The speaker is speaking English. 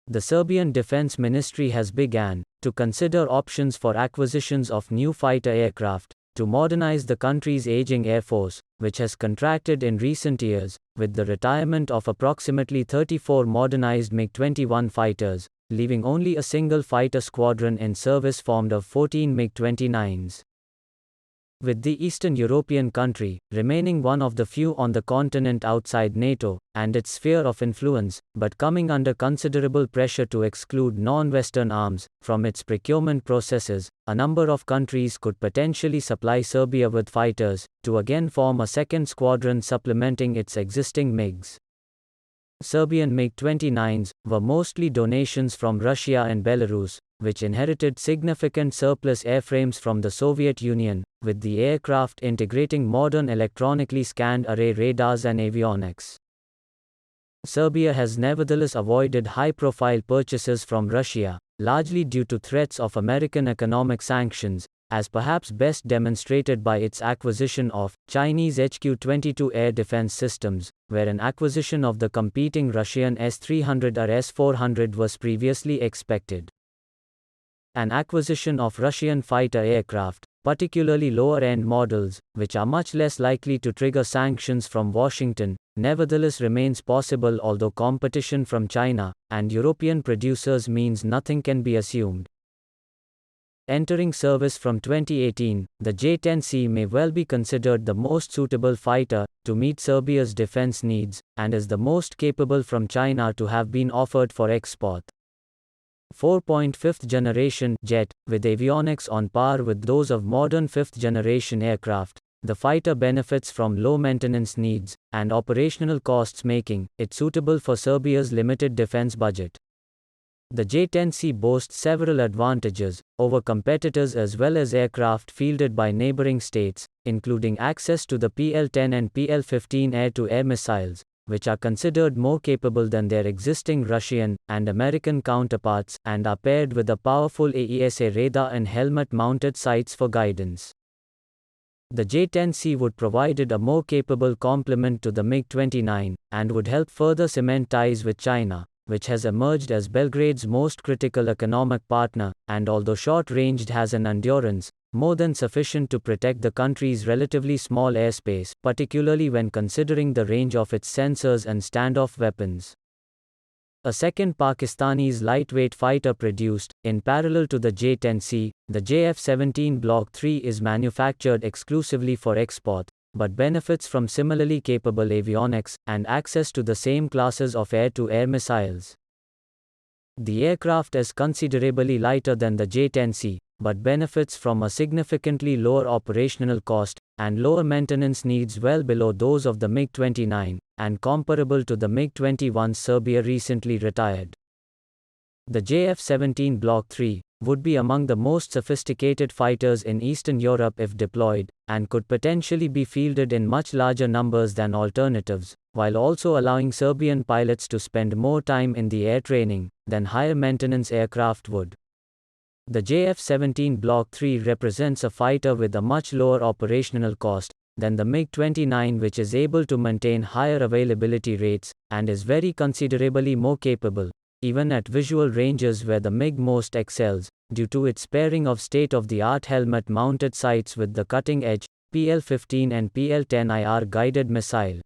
The Serbian Defense Ministry has begun to consider options for acquisitions of new fighter aircraft to modernize the country's aging air force, which has contracted in recent years, with the retirement of approximately 34 modernized MiG-21 fighters, leaving only a single fighter squadron in service formed of 14 MiG-29s. With the Eastern European country remaining one of the few on the continent outside NATO and its sphere of influence, but coming under considerable pressure to exclude non-Western arms from its procurement processes, a number of countries could potentially supply Serbia with fighters to again form a second squadron supplementing its existing MiGs. Serbian MiG-29s were mostly donations from Russia and Belarus, which inherited significant surplus airframes from the Soviet Union, with the aircraft integrating modern electronically scanned array radars and avionics. Serbia has nevertheless avoided high-profile purchases from Russia, largely due to threats of American economic sanctions, as perhaps best demonstrated by its acquisition of Chinese HQ-22 air defense systems, where an acquisition of the competing Russian S-300 or S-400 was previously expected. An acquisition of Russian fighter aircraft, particularly lower-end models, which are much less likely to trigger sanctions from Washington, nevertheless remains possible, although competition from China and European producers means nothing can be assumed. Entering service from 2018, the J-10c may well be considered the most suitable fighter to meet Serbia's defense needs, and is the most capable from China to have been offered for export. 4.5th generation jet, with avionics on par with those of modern 5th generation aircraft, the fighter benefits from low maintenance needs and operational costs, making it suitable for Serbia's limited defense budget. The J-10c boasts several advantages over competitors as well as aircraft fielded by neighboring states, including access to the PL-10 and PL-15 air-to-air missiles, which are considered more capable than their existing Russian and American counterparts, and are paired with a powerful AESA radar and helmet-mounted sights for guidance. The J-10c would provide a more capable complement to the MiG-29, and would help further cement ties with China, which has emerged as Belgrade's most critical economic partner, and although short-ranged has an endurance more than sufficient to protect the country's relatively small airspace, particularly when considering the range of its sensors and standoff weapons. A second Pakistani's lightweight fighter produced, in parallel to the J-10c, the JF-17 Block III is manufactured exclusively for export, but benefits from similarly capable avionics and access to the same classes of air-to-air missiles. The aircraft is considerably lighter than the J-10c, but benefits from a significantly lower operational cost and lower maintenance needs well below those of the MiG-29, and comparable to the MiG-21 Serbia recently retired. The JF-17 Block III would be among the most sophisticated fighters in Eastern Europe if deployed, and could potentially be fielded in much larger numbers than alternatives, while also allowing Serbian pilots to spend more time in the air training than higher maintenance aircraft would. The JF-17 Block III represents a fighter with a much lower operational cost than the MiG-29, which is able to maintain higher availability rates, and is very considerably more capable, even at visual ranges where the MiG most excels, due to its pairing of state-of-the-art helmet-mounted sights with the cutting-edge PL-15 and PL-10 IR guided missile.